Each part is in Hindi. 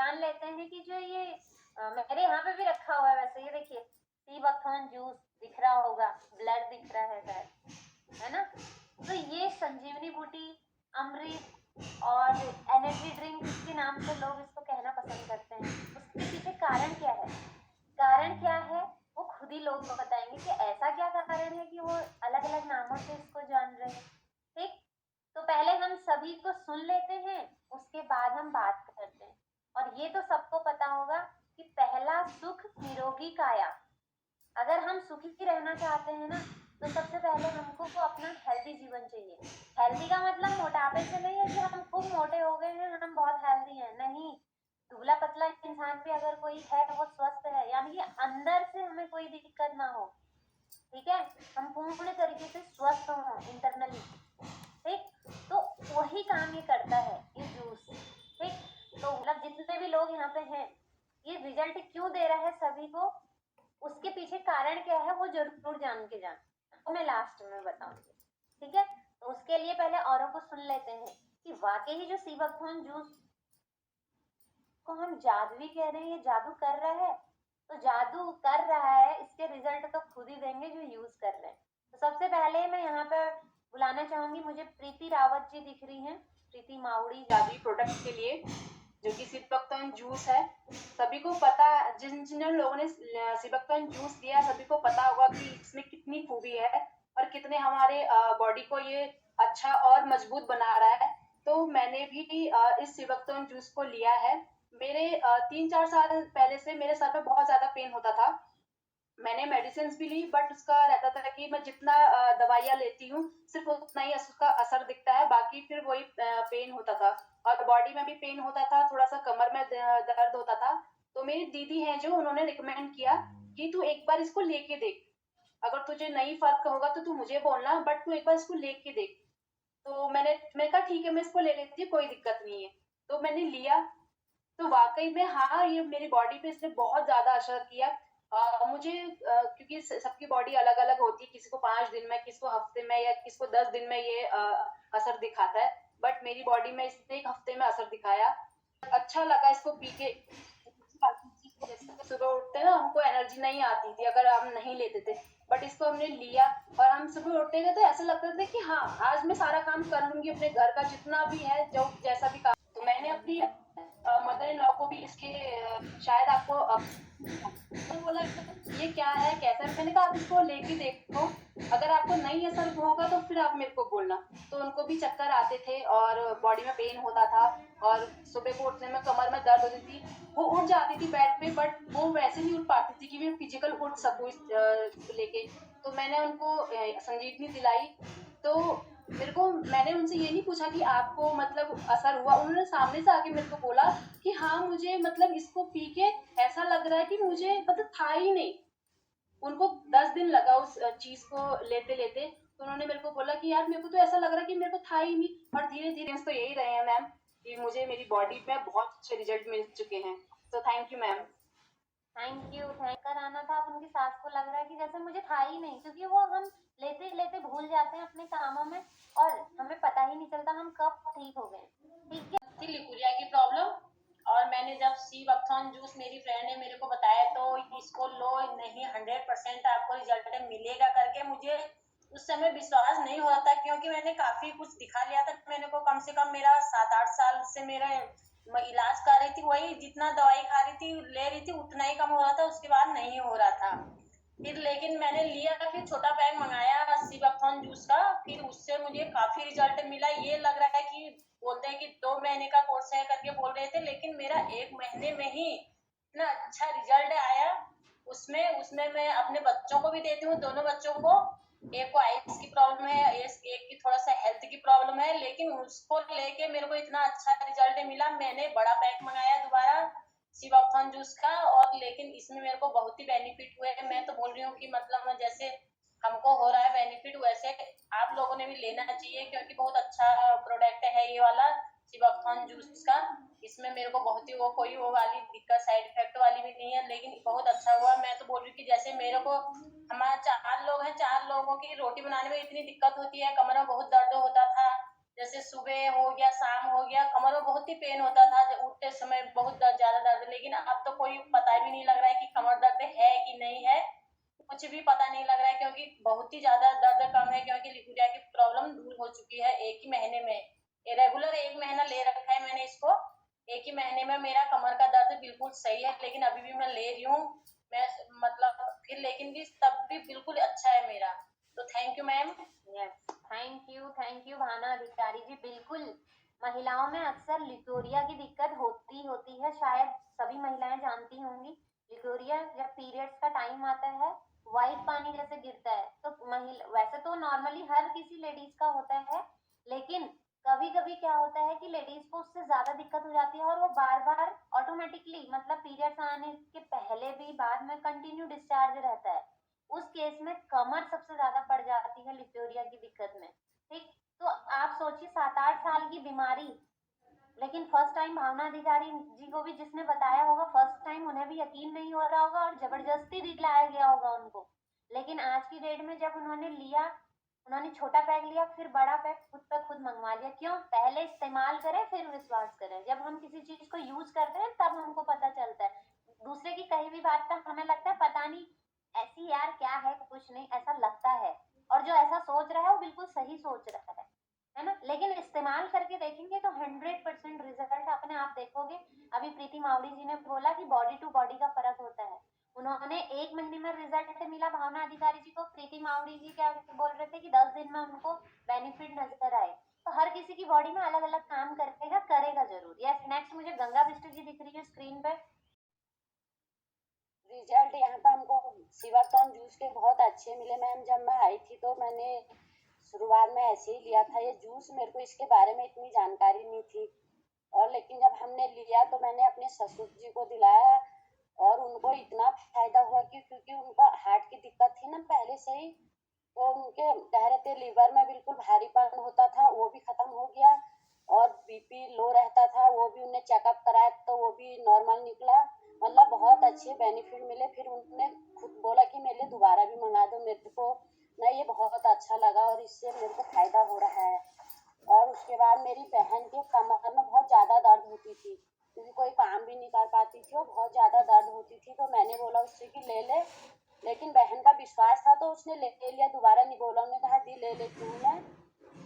जान लेते हैं कि जो ये मेरे यहाँ पे भी रखा हुआ है, वैसे ये देखिए सी बकथॉर्न जूस दिख रहा होगा, ब्लड दिख रहा है शायद, है ना। तो ये संजीवनी बूटी, अमृत और एनर्जी ड्रिंक के नाम से लोग इसको कहना पसंद करते हैं। उसके पीछे कारण क्या है? कारण क्या है वो खुद ही लोग बताएंगे कि ऐसा क्या कारण है कि वो अलग अलग नामों से इसको जान रहे हैं। ठीक, तो पहले हम सभी को सुन लेते हैं, उसके बाद हम बात करते हैं। और ये तो सबको पता होगा कि पहला सुख निरोगी काया। अगर हम सुखी रहना चाहते हैं ना, तो सबसे पहले हमको अपना हेल्दी जीवन चाहिए। हेल्दी का मतलब मोटापे से नहीं है कि हम खूब मोटे हो गए हैं, हम बहुत हेल्दी हैं, नहीं। दुबला पतला इंसान भी अगर कोई है वो स्वस्थ है, यानी कि अंदर से हमें कोई दिक्कत ना हो। ठीक है, हम पूर्ण तरीके से स्वस्थ हों इंटरनली। ठीक, तो वही काम ये करता है ये जूस। ठीक, तो मतलब जितने भी लोग यहाँ पे हैं, ये रिजल्ट क्यों दे रहा है सभी को, उसके पीछे कारण क्या है वो जरूर जान के जाना, तो मैं लास्ट में बताऊंगी। ठीक है, तो उसके लिए पहले औरों को सुन लेते हैं कि वाकई ही जो सी बकथॉर्न जूस को हम जादुई कह रहे हैं, ये जादू कर रहा है। तो जादू कर रहा है, इसके रिजल्ट तो खुद ही देंगे जो यूज कर रहे हैं। तो सबसे पहले मैं यहाँ पे बुलाना चाहूंगी, मुझे प्रीति रावत जी दिख रही हैं, प्रीति मावड़ी जादुई प्रोडक्ट के लिए, जो कि सिबकतन जूस है। सभी को पता, जिन जिन लोगों ने सिबकतन जूस लिया, सभी को पता होगा कि इसमें कितनी खूबी है और कितने हमारे बॉडी को ये अच्छा और मजबूत बना रहा है। तो मैंने भी इस सिबकतन जूस को लिया है। मेरे 3-4 साल पहले से मेरे सर पे बहुत ज्यादा पेन होता था। मैंने मेडिसिन भी ली, बट उसका रहता था कि मैं जितना दवाइयाँ लेती हूँ सिर्फ उतना ही उसका असर दिखता है, बाकी फिर वही पेन होता था और बॉडी में भी पेन होता था, थोड़ा सा कमर में दर्द होता था। तो मेरी दीदी है जो, उन्होंने रिकमेंड किया कि तू एक बार इसको लेके देख, अगर तुझे नहीं फर्क होगा तो तू मुझे बोलना, बट तू एक बार इसको लेके देख। तो मैंने कहा ठीक है, मैं इसको ले लेती हूँ, कोई दिक्कत नहीं है। तो मैंने लिया, तो वाकई में हाँ, ये मेरी बॉडी पे इसने बहुत ज्यादा असर किया। मुझे क्योंकि सबकी बॉडी अलग अलग होती है, किसी को 5 दिन में, किसी को हफ्ते में, या किसी को 10 दिन में ये असर दिखाता है, बट मेरी बॉडी में इसने 1 हफ्ते में असर दिखाया। अच्छा लगा इसको पी के। जैसे सुबह उठते ना, हमको एनर्जी नहीं आती थी अगर हम नहीं लेते थे, बट इसको हमने लिया और हम सुबह उठते थे तो ऐसा लगता था कि हाँ, आज मैं सारा काम कर लूंगी, अपने घर का जितना भी है, जो जैसा भी काम। तो मैंने अपनी मदर इन लॉ को भी इसके शायद आपको तो बोला ये क्या है, कैसा है। मैंने कहा आप इसको लेके देखो, अगर आपको नहीं असर होगा तो फिर आप मेरे को बोलना। तो उनको भी चक्कर आते थे और बॉडी में पेन होता था और सुबह को उठने में कमर में दर्द होती थी। वो उठ जाती थी बेड पे, बट वो वैसे नहीं उठ पाती थी कि मैं फिजिकल उठ सकूं इस लेके। तो मैंने उनको संजीवनी दिलाई। तो मैंने उनसे ये नहीं पूछा कि आपको मतलब असर हुआ, उन्होंने सामने से आके मेरे को बोला कि हाँ, मुझे मतलब इसको पी के ऐसा लग रहा है कि मुझे मतलब था ही नहीं। उनको 10 दिन लगा उस चीज को लेते लेते। तो उन्होंने मेरे को बोला कि यार, मेरे को तो ऐसा लग रहा है कि मेरे को था ही नहीं। और धीरे धीरे तो यही रहे हैं मैम, कि मुझे मेरी बॉडी में बहुत अच्छे रिजल्ट मिल चुके हैं। तो thank you ma'am. Thank you. Thank कराना था, अब उनकी सास को लग रहा है कि जैसे मुझे था ही नहीं, क्योंकि वो हम लेते लेते भूल जाते हैं अपने कामों में और हमें पता ही नहीं चलता हम कब ठीक हो गए। ठीक है, थी लिकुरिया की प्रॉब्लम, और मैंने जब सी वक्थॉन जूस मेरी फ्रेंड ने मेरे को बताया, तो इसको लो, नहीं 100% आपको रिजल्ट मिलेगा करके, मुझे उस समय विश्वास नहीं हो रहा था, क्योंकि मैंने काफी कुछ दिखा लिया था। मैंने को कम से कम मेरा 7-8 साल से मेरा इलाज कर रही थी, वही जितना दवाई खा रही थी, ले रही थी, उतना ही कम हो रहा था, उसके बाद नहीं हो रहा था। फिर लेकिन मैंने लिया, फिर छोटा पैक मंगाया सिबकथॉन जूस का, फिर उससे मुझे काफी रिजल्ट मिला। ये लग रहा है कि बोलते हैं कि 2 महीने का कोर्स है करके बोल रहे थे, लेकिन मेरा 1 महीने में ही इतना अच्छा रिजल्ट आया। उसमें उसमें मैं अपने बच्चों को भी देती हूँ, दोनों बच्चों को। एक को आइस की प्रॉब्लम है, एक की थोड़ा सा हेल्थ की प्रॉब्लम है, लेकिन उसको लेके मेरे को इतना अच्छा रिजल्ट मिला। मैंने बड़ा पैक मंगाया दोबारा सिबकथॉन जूस का, और लेकिन इसमें मेरे को बहुत ही बेनिफिट हुए। मैं तो बोल रही हूँ कि मतलब जैसे हमको हो रहा है बेनिफिट, वैसे आप लोगों ने भी लेना चाहिए, क्योंकि बहुत अच्छा प्रोडक्ट है ये वाला सिबकथॉन जूस का। इसमें मेरे को बहुत ही कोई वो वाली दिक्कत, साइड इफेक्ट वाली भी नहीं है, लेकिन बहुत अच्छा हुआ। मैं तो बोल रही हूँ कि जैसे मेरे को, हमारा 4 लोग हैं, 4 लोगों की रोटी बनाने में इतनी दिक्कत होती है, कमर में बहुत दर्द होता था, जैसे सुबह हो गया, शाम हो गया, कमर में बहुत ही पेन होता था, जब उठते समय बहुत ज्यादा दर्द। लेकिन अब तो कोई पता भी नहीं लग रहा है कि कमर दर्द है कि नहीं है, कुछ भी पता नहीं लग रहा है, क्योंकि बहुत ही ज्यादा दर्द कम है, क्योंकि लिकुडिया की प्रॉब्लम दूर हो चुकी है एक ही महीने में। ये रेगुलर 1 महीना ले रखा है मैंने इसको, एक ही महीने में मेरा कमर का दर्द बिल्कुल सही है। लेकिन अभी भी मैं ले रही हूँ, मैं मतलब फिर लेकिन भी तब भी बिल्कुल अच्छा है मेरा। तो thank you ma'am. Yes, thank you Bhavna Adhikari ji. बिल्कुल, महिलाओं में अक्सर लिकोरिया की दिक्कत होती है, शायद सभी महिलाएं जानती होंगी। लिकोरिया जब पीरियड्स का टाइम आता है, व्हाइट पानी जैसे गिरता है, तो महिला वैसे तो नॉर्मली हर किसी लेडीज का होता है, लेकिन कभी कभी क्या होता है कि लेडीज को उससे ज्यादा दिक्कत हो जाती है और वो बार बार ऑटोमेटिकली, मतलब पीरियड्स आने के पहले भी बाद में कंटिन्यू डिस्चार्ज रहता है। उस केस में कमर सबसे ज्यादा पड़ जाती है लिकोरिया की दिक्कत में। ठीक, तो आप सोचिए 7-8 साल की बीमारी, लेकिन फर्स्ट टाइम भावना अधिकारी जी को भी जिसने बताया होगा, फर्स्ट टाइम उन्हें भी यकीन नहीं हो रहा होगा और जबरदस्ती दिलाया गया होगा उनको। लेकिन आज की डेट में जब उन्होंने लिया, उन्होंने छोटा पैक लिया, फिर बड़ा पैक खुद पे खुद मंगवा लिया। क्यों? पहले इस्तेमाल करें फिर विश्वास करें। जब हम किसी चीज को यूज करते हैं तब हमको पता चलता है। दूसरे की कही भी बात का हमें लगता है पता नहीं, ऐसी यार क्या है, कुछ नहीं, ऐसा लगता है। और जो ऐसा सोच रहा है वो बिल्कुल सही सोच रहा है ना। लेकिन इस्तेमाल करके देखेंगे तो 100% रिजल्ट अपने आप देखोगे। अभी प्रीति मावड़ी जी ने बोला कि बॉडी टू बॉडी का फर्क होता है। उन्होंने 1 महीने में रिजल्ट मिला भावना अधिकारी जी को। प्रीति मावड़ी जी क्या बोल रहे थे कि 10 दिन में उनको बेनिफिट नजर आए। तो हर किसी की बॉडी में अलग अलग काम करेगा जरूर। यस, नेक्स्ट मुझे गंगा बिष्ट जी दिख रही है स्क्रीन पे। रिजल्ट यहाँ पर हमको शिवाकर्म जूस के बहुत अच्छे मिले मैम। जब मैं आई थी तो मैंने शुरुआत में ऐसे ही लिया था ये जूस, मेरे को इसके बारे में इतनी जानकारी नहीं थी। और लेकिन जब हमने लिया तो मैंने अपने ससुर जी को दिलाया और उनको इतना फायदा हुआ कि क्योंकि उनका हार्ट की दिक्कत थी ना पहले से ही, तो उनके कह रहे थे लीवर में बिल्कुल भारीपन होता था, वो भी खत्म हो गया। और बीपी लो रहता था, वो भी उन्हें चेकअप कराया तो वो भी नॉर्मल निकला। मतलब बहुत अच्छे बेनिफिट मिले। फिर उन्होंने खुद बोला कि मेरे लिए दोबारा भी मंगा दो, मेरे को ना ये बहुत अच्छा लगा और इससे मेरे को फायदा हो रहा है। और उसके बाद मेरी बहन के कमर में बहुत ज़्यादा दर्द होती थी, क्योंकि कोई काम भी नहीं कर पाती थी और बहुत ज़्यादा दर्द होती थी। तो मैंने बोला उससे कि ले ले, लेकिन बहन का विश्वास था तो उसने ले लिया, दोबारा नहीं बोला। उन्होंने कहा दी ले लेती हूँ मैं,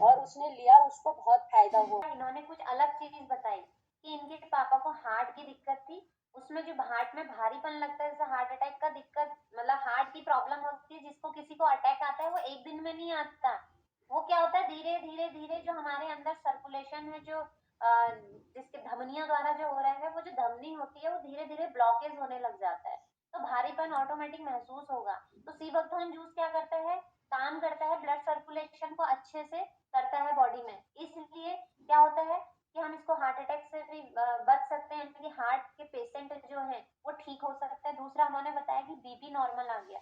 और उसने लिया, उसको बहुत फायदा हुआ। इन्होंने कुछ अलग चीज बताई कि इनके पापा को हार्ट की दिक्कत थी, उसमें जो हार्ट में भारीपन लगता है, जैसे हार्ट अटैक का दिक्कत, मतलब हार्ट की प्रॉब्लम होती है, जिसको किसी को अटैक आता है वो एक दिन में नहीं आता। वो क्या होता है, धीरे धीरे धीरे जो हमारे अंदर सर्कुलेशन है, जो जिसके धमनियों द्वारा जो हो रहा है, वो जो धमनी होती है वो धीरे धीरे ब्लॉकेज होने लग जाता है, तो भारीपन ऑटोमेटिक महसूस होगा। तो सीबकथॉर्न जूस क्या करता है, काम करता है, ब्लड सर्कुलेशन को अच्छे से करता है बॉडी में। इसलिए क्या होता है कि हम इसको हार्ट अटैक से भी बच सकते हैं, कि हार्ट के पेशेंट जो है वो ठीक हो सकता है। दूसरा उन्होंने बताया कि बीपी नॉर्मल आ गया।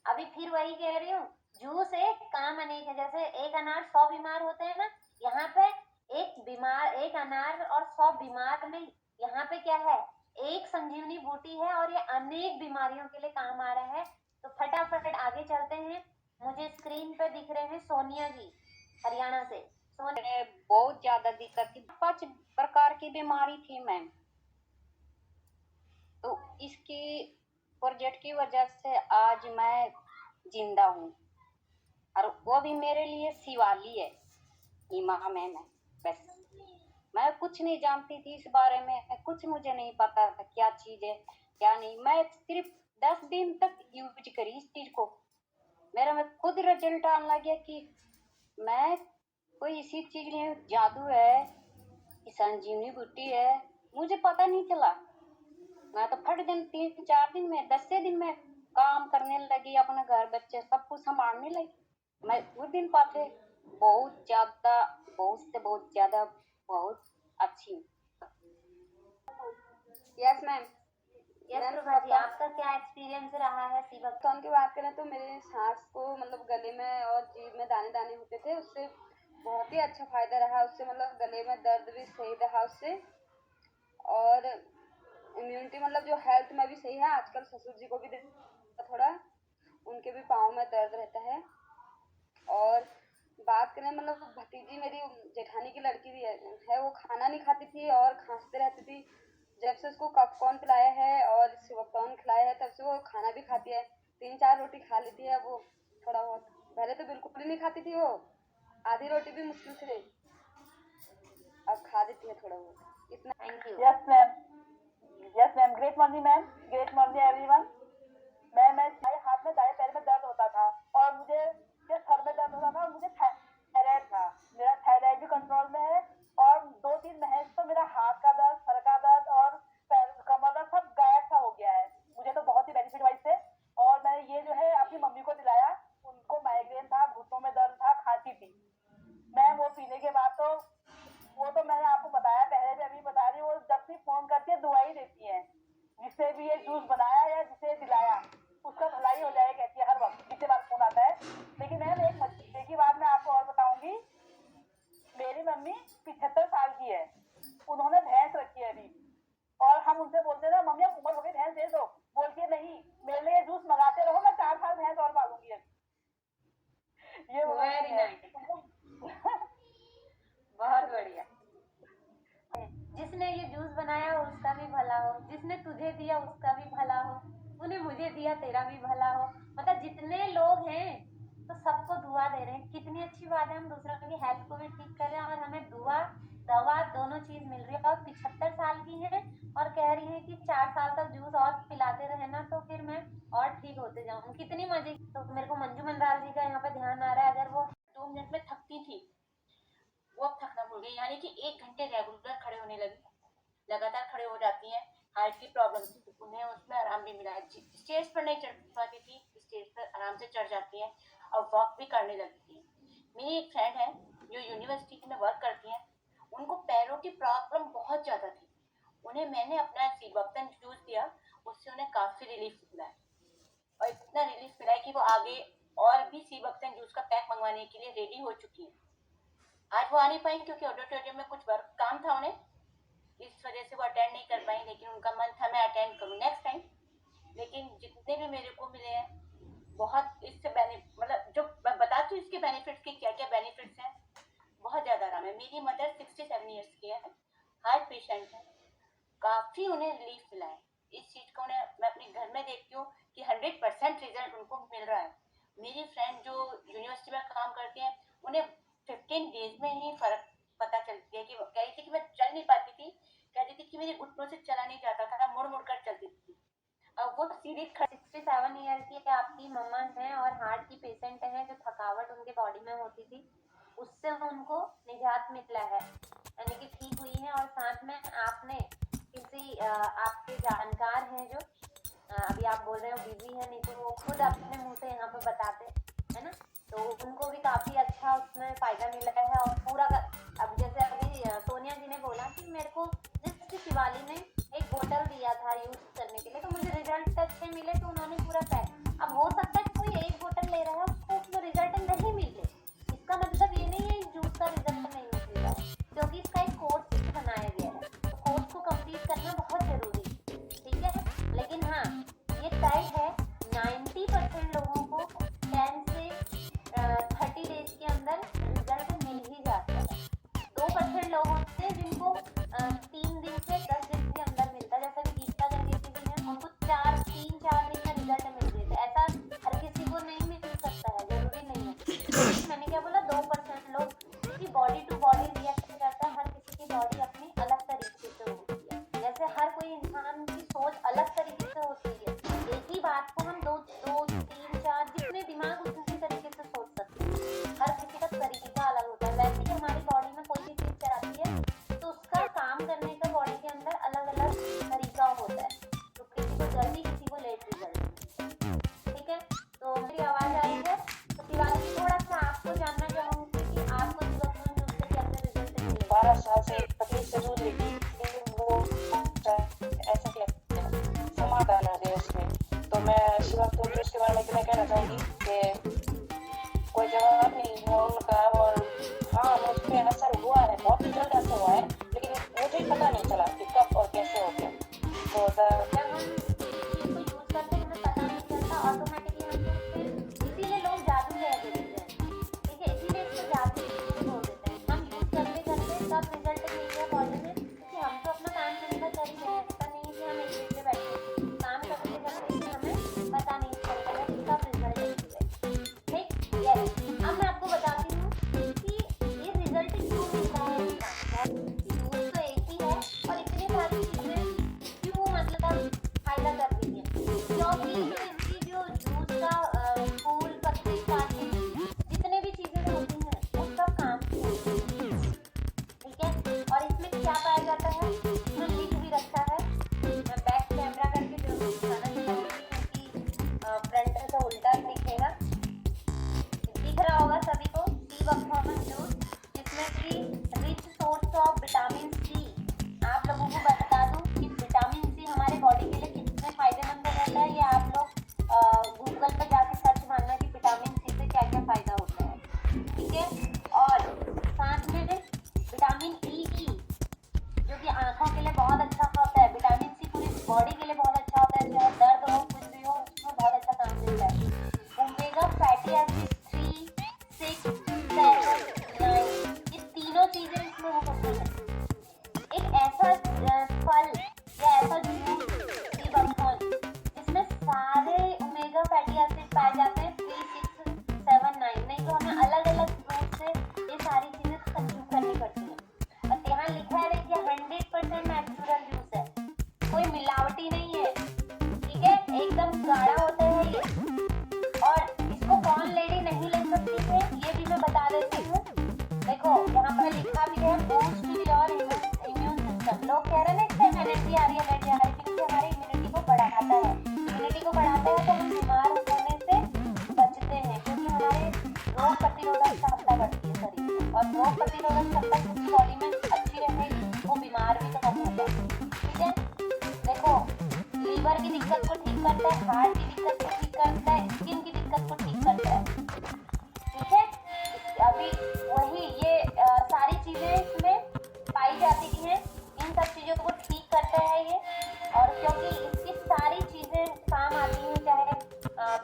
अभी फिर वही कह रही हूँ, जूस एक काम अनेक है। जैसे एक अनार 100 बीमार होते हैं ना, यहाँ पे एक अनार और 100 बीमार में, यहाँ पे क्या है, एक संजीवनी बूटी है और ये अनेक बीमारियों के लिए काम आ रहा है। तो फटाफट आगे चलते हैं। मुझे स्क्रीन पे दिख रहे हैं सोनिया जी हरियाणा से। बहुत ज्यादा दिक्कत थी, 5 प्रकार की बीमारी थी मैम। तो इसकी प्रोजेक्ट की वजह से आज मैं जिंदा हूँ, और वो भी मेरे लिए शिवाली है, ईमा मैम है। बस मैं कुछ नहीं जानती थी इस बारे में, कुछ मुझे नहीं पता था क्या चीज है क्या नहीं। मैं सिर्फ 10 दिन तक यूज करी इस चीज को, मेरा में खुद रिजल्ट आने लग गया कि मैं कोई इसी चीज में जादू है, संजीवनी बूटी है, मुझे पता नहीं चला। मैं तो फट दिन 3-4 दिन में 10 दिन में काम करने लगी, अपना घर बच्चे सब कुछ संभालने लगी। मैं उस दिन पाते बहुत ज्यादा, बहुत से बहुत ज्यादा, बहुत अच्छी। Yes ma'am. Yes Prabha ji, आपका क्या एक्सपीरियंस रहा है सीबकथॉर्न की बात करें तो मेरे सांस को मतलब गले में और जीभ में दाने दाने होते थे, उससे बहुत ही अच्छा फायदा रहा। उससे मतलब गले में दर्द भी सही रहा उससे, और इम्यूनिटी मतलब जो हेल्थ में भी सही है। आजकल ससुर जी को भी थोड़ा उनके भी पाँव में दर्द रहता है, और बात करें मतलब भतीजी मेरी जेठानी की लड़की भी है, वो खाना नहीं खाती थी और खांसते रहती थी। जब से उसको कॉर्न पिलाया है और सिवकतौन खिलाया है तब से वो खाना भी खाती है, 3-4 रोटी खा लेती है वो थोड़ा बहुत। पहले तो बिल्कुल ही नहीं खाती थी वो, आधी रोटी भी मुश्किल से, अब खा लेती है थोड़ा बहुत इतना। Thank you. Yes ma'am, great morning ma'am, great morning everyone. Ma'am मैं दाएं हाथ में दाएं पैर में दर्द होता था और मुझे क्या सर में दर्द होता था और मुझे थायराइड था। मेरा थायराइड भी कंट्रोल में है और 2-3 महीने तो मेरा हाथ का दर्द, सर का दर्द और पैर कमर दर्द सब गायब सा हो गया है। मुझे तो बहुत ही बेनिफिट हुआ इससे। और मैंने ये जो है अपनी मम्मी को दिलाया, उनको माइग्रेन था, घुटनों में दर्द था, खांसी थी। मैम वो पीने के बाद तो वो तो मैंने आपको बताया पहले भी, अभी बता रही हूँ, वो जब भी फोन करके दुआ ही देती है, जिससे भी ये जूस बनाया या जिसे दिलाया उसका भलाई हो जाए कहती है हर वक्त, जिससे बार फोन आता है। लेकिन मैम एक मजे की बात मैं आपको और बताऊंगी, मेरी मम्मी 75 साल की है, उन्होंने भैंस रखी है अभी, और हम उनसे बोलते हैं ना मम्मी अब उम्र हो गई भैंस दे दो, बोलती है नहीं मेरे लिए जूस मंगाते रहो, मैं 4 साल भैंस और पालूंगी। ये वेरी नाइस, बहुत बढ़िया। जिसने ये जूस बनाया हो उसका भी भला हो, जिसने तुझे दिया उसका भी भला हो, तूने मुझे दिया तेरा भी भला हो। मतलब जितने लोग हैं तो सबको दुआ दे रहे हैं, कितनी अच्छी बात है। हम दूसरों की हेल्थ को भी ठीक कर रहे हैं और हमें दुआ दवा दोनों चीज मिल रही है। और 75 साल की है और कह रही है कि 4 साल तक जूस और पिलाते रहे ना तो फिर मैं और ठीक होते जाऊँ। कितनी मजे। तो मेरे को मंजू मंडराल जी का यहाँ पे ध्यान आ रहा है, अगर वो 2 मिनट में थकती थी वो अब थकना भूल गई, यानी कि 1 घंटे रेगुलर खड़े होने लगी, लगातार खड़े हो जाती हैं। हार्ट की प्रॉब्लम थी तो उन्हें उसमें आराम भी मिला है। स्टेज पर नहीं चढ़ पाती थी, स्टेज पर आराम से चढ़ जाती हैं और वॉक भी करने लगती हैं। मेरी एक फ्रेंड है जो यूनिवर्सिटी में वर्क करती हैं, उनको पैरों की प्रॉब्लम बहुत ज़्यादा थी, उन्हें मैंने अपना सीबक्तन जूस दिया, उससे उन्हें काफ़ी रिलीफ मिला है और इतना रिलीफ मिला है कि वो आगे और भी सीबक्तन जूस का पैक मंगवाने के लिए रेडी हो चुकी है। आज वो आ नहीं पाई क्योंकि ऑडिटोरियम में कुछ वर्क काम था उन्हें, इस वजह से वो अटेंड नहीं कर पाई, लेकिन उनका मन था मैं अटेंड करूँ नेक्स्ट टाइम। लेकिन जितने भी मेरे को मिले हैं बहुत इससे मतलब जो मैं बताती हूँ इसके बेनिफिट्स के क्या क्या बेनिफिट्स हैं, बहुत ज़्यादा आराम है। मेरी मदर 67 ईयर्स की है, हार्ट पेशेंट है, काफ़ी उन्हें रिलीफ मिला है। इस चीज़ को उन्हें मैं अपने घर में देखती हूँ कि 100% रिजल्ट उनको मिल रहा है। मेरी फ्रेंड जो यूनिवर्सिटी में काम करती हैं उन्हें 15 डेज में ही फ़र्क पता चलती है। कि वो कह रही थी कि मैं चल नहीं पाती थी, कहती थी कि मेरे घुटनों से चला नहीं जाता था, मुड़ मुड़ कर चलती थी, अब वो सीधी 67 ईयर की आपकी मम्मा हैं और हार्ट की पेशेंट हैं, जो थकावट उनके बॉडी में होती थी उससे उनको निजात मिला है, यानी कि ठीक हुई है। और साथ में आपने किसी आपके जानकार हैं जो अभी आप बोल रहे हो बिजी है, नहीं तो वो खुद अपने मुंह से यहाँ पे बताते है ना, तो उनको भी काफ़ी अच्छा उसमें फ़ायदा मिला है। और पूरा अब जैसे अभी सोनिया जी ने बोला कि मेरे को जिस शिवाली ने एक बोतल दिया था यूज़ करने के लिए तो मुझे रिजल्ट अच्छे मिले, तो उन्होंने पूरा पैक। अब हो सकता है कोई एक बोतल ले रहा है उसको रिजल्ट नहीं मिले, इसका मतलब ये नहीं है जूस का रिजल्ट नहीं मिल रहा है, क्योंकि इसका एक कोर्स बनाया गया है, तो कोर्स को कंप्लीट करना बहुत ज़रूरी है, ठीक है। लेकिन हाँ ये तय है 90% लोगों को 10 से 30 डेज के अंदर रिजल्ट मिल ही जाता है। 2% लोग होते हैं जिनको 3 दिन से 10 दिन के अंदर मिलता है, जैसे भी गीता गंगेती भी है, उनको 3-4 दिन में रिजल्ट मिल जाता है। ऐसा हर किसी को नहीं मिल सकता है, जरूरी नहीं है। मैंने क्या बोला, 2% लोग की बॉडी टू बॉडी रिएक्ट करता है, हर किसी की बॉडी अपनी अलग तरीके से होती है, जैसे हर कोई इंसान की सोच अलग तरीके से होती है। एक ही बात को हम 2, 3, 4 जितने दिमाग उसी तरीके से सोच सकते हैं, हर किसी का तरीका अलग होता है। वैसे ही हमारी बॉडी में कोई भी चीज़ चलाती है तो उसका काम करने का बॉडी के अंदर अलग अलग तरीका होता है, तो किसी को जल्दी किसी को लेट रिजल्ट, ठीक है। तो मेरी आवाज़ आ रही है, तो शिवाली थोड़ा सा आपको जानना चाहूँगी कि आपको सीबक्तन जूस से कैसे रिजल्ट मिले। 12 साल से तकलीफ से जूझ रही थी, वो ऐसा क्या समाधान आ गया उसमें। तो मैं सीबक्तन जूस के बारे में इतना कहना चाहूँगी कि कोई जवाब नहीं है उनका, और हाँ मुझ पर असर हुआ है, बहुत रिजल्ट असर हुआ है, लेकिन मुझे पता नहीं चला कि कब और कैसे हो गया। तो जब हम चीज़ को यूज़ करते हैं हमें पता नहीं चलता, ऑटोमेटिकली हम फिर इसीलिए लोग जादू कह देते हैं, ठीक है, इसीलिए इसको सोर्स ऑफ विटामिन सी। आप लोगों को बता दूं कि विटामिन सी हमारे बॉडी के लिए कितने फायदेमंद रहता है। ये आप लोग गूगल पर जाके सर्च मारना कि विटामिन सी से क्या क्या फायदा होता है, ठीक है। और साथ में विटामिन ई जो कि आंखों के लिए बहुत अच्छा होता है। विटामिन सी पूरी बॉडी के लिए बहुत अच्छा होता है, चाहे दर्द हो कुछ भी हो उसमें बहुत अच्छा काम देता है। ओमेगा फैटी एसिड 3, 6, 7, 9 ये तीनों चीजें इसमें होती हैं। एक ऐसा फल या ऐसा जूस सी बकथॉर्न जिसमें सारे ओमेगा फैटी एसिड पाए जाते हैं 3, 6, 7, 9। नहीं तो हमें अलग अलग फ्रूट से ये सारी चीजें कंज्यूम करनी पड़ती है। और यहाँ लिखा है देखिए 100% नेचुरल जूस है, कोई मिलावटी नहीं है, ठीक है, एकदम गाढ़ा होता है ये। और इसको कौन लेडी नहीं ले सकती है ये भी मैं बता देती हूँ। देखो यहाँ पर लिखा भी है बूस्ट योर इम्यून सिस्टम। लोग कह रहे हैं ना इससे एनर्जी आ रही है, एनर्जी आ रही है, क्योंकि हमारी इम्यूनिटी को बढ़ाता है। इम्यूनिटी को बढ़ाता है तो हम बीमार होने से बचते हैं, क्योंकि हमारे रोग प्रतिरोधक क्षमता बढ़ती है शरीर में। और रोग प्रतिरोधक क्षमता जिसकी बॉडी में अच्छी रहेगी वो बीमार भी कम होगा, ठीक है। देखो लीवर की दिक्कत को ठीक करता है, हार्ट की दिक्कत को ठीक करता है, स्किन की दिक्कत को ठीक करता है, ठीक है। अभी वही ये सारी चीजें इसमें पाई जाती हैं, इन सब चीजों को ठीक करता है ये। और क्योंकि इसकी सारी चीजें काम आती हैं, चाहे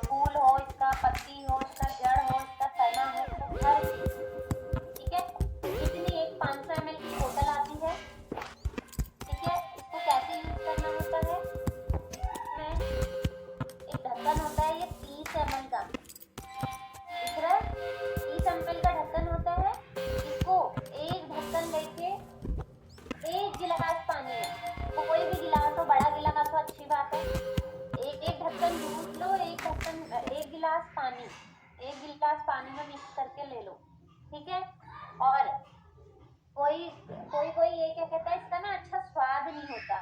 फूल हो, इसका पत्ती हो, इसका जड़ हो, इसका तना हो, हर चीज, ठीक है। इतनी एक 500 ml की बोतल आती है, ठीक है। इसको कैसे यूज करना होता है, इसमें एक ढक्कन होता है, ये 30 ml का दिख रहा है, 30 ml का ढक्कन होता है। इसको एक ढक्कन लेके 1 गिलास पानी में, कोई भी गिलास हो, बड़ा गिलास हो अच्छी बात है, एक ढक्कन दूध लो, एक गिलास पानी, 1 गिलास पानी में मिक्स करके ले लो, ठीक है। और कोई ये क्या कहता है इसका ना अच्छा स्वाद नहीं होता,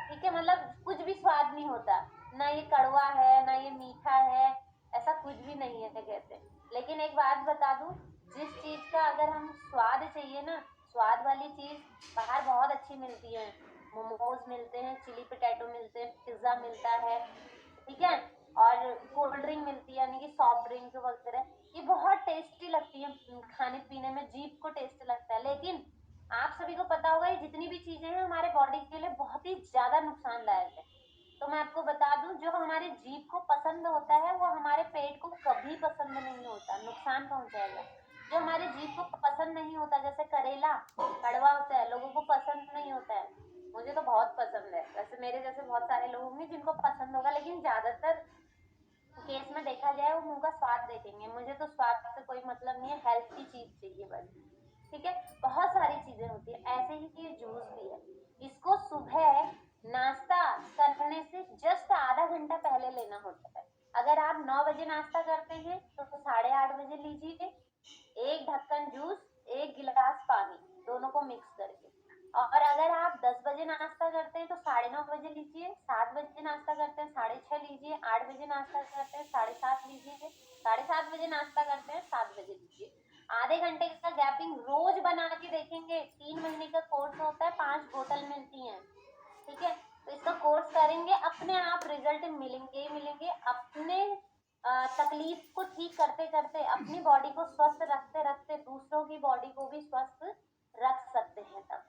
ठीक है, मतलब कुछ भी स्वाद नहीं होता, ना ये कड़वा है ना ये मीठा है, ऐसा कुछ भी नहीं है कहते। लेकिन एक बात बता दूं, जिस चीज का अगर हम स्वाद चाहिए ना, स्वाद वाली चीज बाहर बहुत अच्छी मिलती है। मोमोज मिलते हैं, चिली पोटैटो मिलते हैं, पिज्जा मिलता है, ठीक है। और कोल्ड ड्रिंक मिलती है, यानी कि सॉफ्ट ड्रिंक वगैरह, ये बहुत टेस्टी लगती है खाने पीने में, जीभ को टेस्ट लगता है। लेकिन आप सभी को पता होगा ये जितनी भी चीजें हैं हमारे बॉडी के लिए बहुत ही ज्यादा नुकसानदायक है। तो मैं आपको बता दूं, जो हमारे जीभ को पसंद होता है वो हमारे पेट को कभी पसंद नहीं होता, नुकसान पहुंचाएगा। जो हमारे जीभ को पसंद नहीं होता, जैसे करेला कड़वा होता है, लोगों को पसंद नहीं होता है, मुझे तो बहुत पसंद है। वैसे मेरे जैसे बहुत सारे लोग होंगे जिनको पसंद होगा, लेकिन ज्यादातर केस में देखा जाए वो मुंह का स्वाद देखेंगे। मुझे तो स्वाद से कोई मतलब नहीं है, हेल्थ की चीज चाहिए बस, ठीक है। बहुत सारी चीजें होती है, ऐसे ही ये जूस भी है। इसको सुबह नाश्ता करने से जस्ट आधा घंटा पहले लेना होता है। अगर आप 9 बजे नाश्ता करते हैं तो 8:30 बजे लीजिए 1 ढक्कन जूस, 1 गिलास पानी, दोनों को मिक्स करके। और अगर आप 10 बजे नाश्ता करते हैं तो 9:30 बजे लीजिए, 7 बजे नाश्ता करते हैं 6:30 लीजिए, 8 बजे नाश्ता करते हैं 7:30 लीजिए, 7:30 बजे नाश्ता करते हैं 7 बजे लीजिए। आधे घंटे का गैपिंग रोज बना के देखेंगे। 3 महीने का कोर्स होता है, 5 बोतल मिलती हैं, ठीक है। तो इसका कोर्स करेंगे, अपने आप रिजल्ट मिलेंगे ही मिलेंगे। अपने तकलीफ को ठीक करते करते अपनी बॉडी को स्वस्थ रखते रखते दूसरों की बॉडी को भी स्वस्थ रख सकते हैं। तब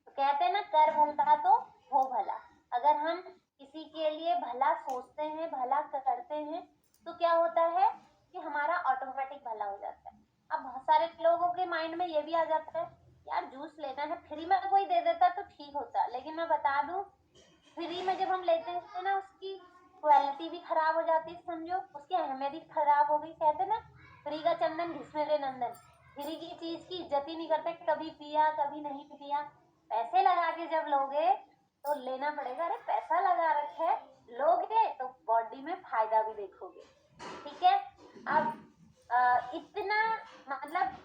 तो कहते हैं ना, कर भला तो हो भला। अगर हम किसी के लिए भला सोचते हैं, भला करते हैं, तो क्या होता है कि हमारा ऑटोमेटिक भला हो जाता है। अब बहुत सारे लोगों के माइंड में ये भी आ जाता है, यार जूस लेना है, फ्री में कोई दे देता तो ठीक होता। लेकिन मैं बता दूं, फ्री में जब हम लेते हैं ना, उसकी क्वालिटी भी खराब हो जाती है, समझो उसकी अहमियत ही खराब हो गई। कहते ना, फ्री का चंदन घिस मेरे नंदन। फ्री की चीज की इज्जत ही नहीं करते, कभी पिया कभी नहीं पिया। पैसे लगा के जब लोगे तो लेना पड़ेगा। अरे पैसा लगा रखा है, लोगे तो बॉडी में फायदा भी देखोगे, ठीक है। अब इतना मतलब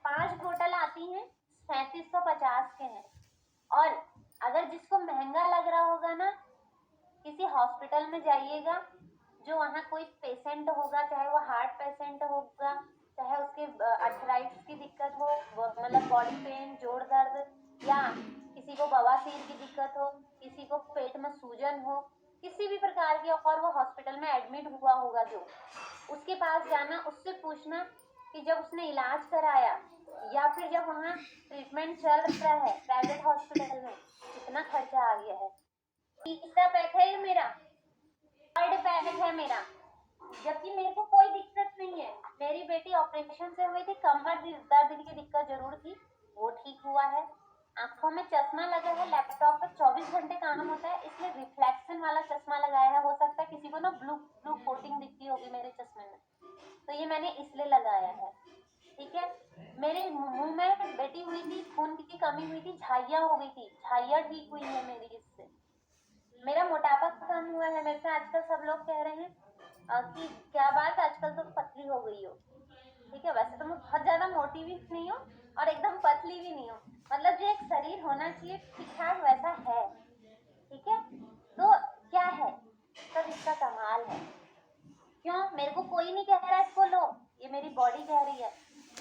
5 बोतल आती हैं, 3750 के हैं। और अगर जिसको महंगा लग रहा होगा ना, किसी हॉस्पिटल में जाइएगा, जो वहाँ कोई पेशेंट होगा, चाहे वो हार्ट पेशेंट होगा, चाहे उसके अर्थराइटिस की दिक्कत हो, मतलब बॉडी पेन, जोड़ दर्द, या किसी को बवासीर की दिक्कत हो, किसी को पेट में सूजन हो, किसी भी प्रकार की, और वो हॉस्पिटल में एडमिट हुआ होगा जो, उसके पास जाना, उससे पूछना कि जब उसने इलाज कराया या फिर जब वहाँ ट्रीटमेंट चल रहा है प्राइवेट हॉस्पिटल में, कितना खर्चा आ गया है। तीसरा पैक है ये मेरा, थर्ड पैक है मेरा, जबकि मेरे को कोई दिक्कत नहीं है। मेरी बेटी ऑपरेशन से हुई थी, कमर दर्द की दिक्कत जरूर थी, वो ठीक हुआ है। आंखों में चश्मा लगा है, लैपटॉप पर 24 घंटे काम होता है, इसलिए रिफ्लेक्शन वाला चश्मा लगाया है। हो सकता है किसी को ना ब्लू ब्लू कोटिंग दिखती होगी मेरे चश्मे में, तो ये मैंने इसलिए लगाया है। ठीक है, मेरे मुंह में बेटी हुई थी, खून की कमी हुई थी, झाइयाँ हो गई थी, झाइयाँ ठीक हुई है मेरी इससे। मेरा मोटापा कम हुआ है। मेरे से आजकल सब लोग कह रहे हैं कि क्या बात, आजकल तो पतली हो गई हो। ठीक है, वैसे तो मैं बहुत ज्यादा मोटी भी नहीं हूँ और एकदम पतली भी नहीं हूँ, मतलब जो एक शरीर होना चाहिए ठीक ठाक वैसा है। ठीक है, तो क्या है, सब इसका कमाल है। क्यों, मेरे को कोई नहीं कह रहा इसको लो, ये मेरी बॉडी कह रही है।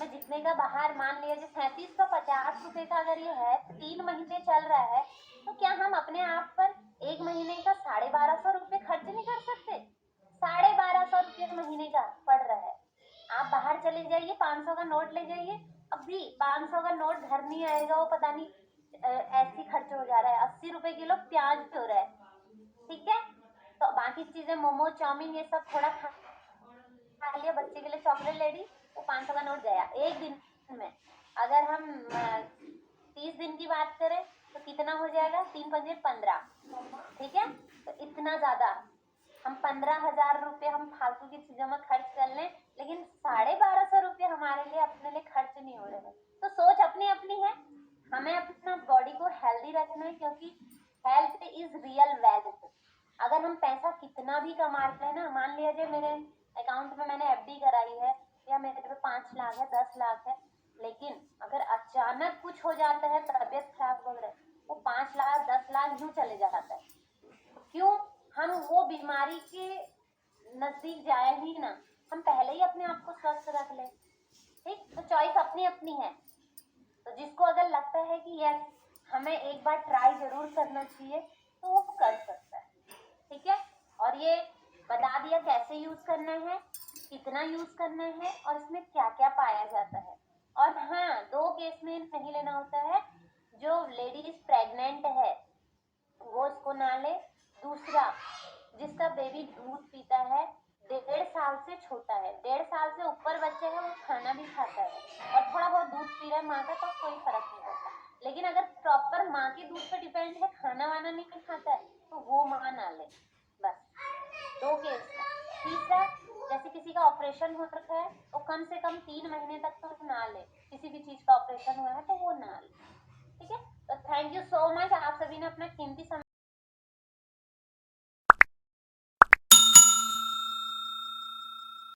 मैं जितने का बाहर मान लिया, जो 3750 रुपए का अगर ये है, 3 महीने चल रहा है, तो क्या हम अपने आप पर 1 महीने का 1250 रुपए खर्च नहीं कर सकते? 1250 रुपये महीने का पड़ रहा है। आप बाहर चले जाइए, 500 का नोट ले जाइए, अभी 500 का नोट घर नहीं आएगा, वो पता नहीं ऐसी खर्च हो जा रहा है। 80 रुपए किलो प्याज हो रहा है। ठीक है, तो बाकी चीजें मोमो चाउमीन ये सब थोड़ा खा लिया, बच्चे के लिए चॉकलेट ले ली, वो 500 का नोट गया एक दिन में। अगर हम 30 दिन की बात करें तो कितना हो जाएगा, 3 पंजे 15। ठीक है, तो इतना ज्यादा हम 15,000 रुपये हम फालतू की चीजों में खर्च कर लें, लेकिन 1250 रुपये हमारे लिए अपने लिए खर्च नहीं हो रहे हैं। तो सोच अपनी अपनी है, हमें अपना बॉडी को हेल्दी रखना है, क्योंकि हेल्थ इज रियल वेल्थ। अगर हम पैसा कितना भी कमा लें ना, मान लीजिए मेरे अकाउंट में मैंने एफडी कराई है, या मेरे पे 5 लाख है, 10 लाख है, लेकिन अगर अचानक कुछ हो जाता है, तबियत खराब हो रहा है, वो 5 लाख 10 लाख यूं चले जाता है। क्यों, हम वो बीमारी के नजदीक जाए ही ना, हम पहले ही अपने आप को स्वस्थ रख ले। ठीक, तो चॉइस अपनी अपनी है। तो जिसको अगर लगता है कि यस हमें एक बार ट्राई जरूर करना चाहिए, तो वो कर सकता है। ठीक है, और ये बता दिया कैसे यूज करना है, कितना यूज करना है, और इसमें क्या क्या पाया जाता है। और हाँ, 2 केस में नहीं लेना होता है, जो लेडीज प्रेग्नेंट है वो इसको ना ले। दूसरा, जिसका बेबी दूध पीता है, 1.5 साल से छोटा है, 1.5 साल से ऊपर बच्चे हैं, वो खाना भी खाता है और थोड़ा बहुत दूध पी रहा है माँ का, तो कोई फर्क नहीं पड़ता। लेकिन अगर प्रॉपर माँ के दूध पर डिपेंड है, खाना वाना नहीं खाता है, तो वो माँ ना ले। बस 2 केस है। तीसरा, जैसे किसी का ऑपरेशन हो रखा है, तो कम से कम 3 महीने तक तो ना ले, किसी भी चीज का ऑपरेशन हुआ है तो वो ना ले। ठीक है, तो थैंक यू सो मच, आप सभी ने अपना कीमती समय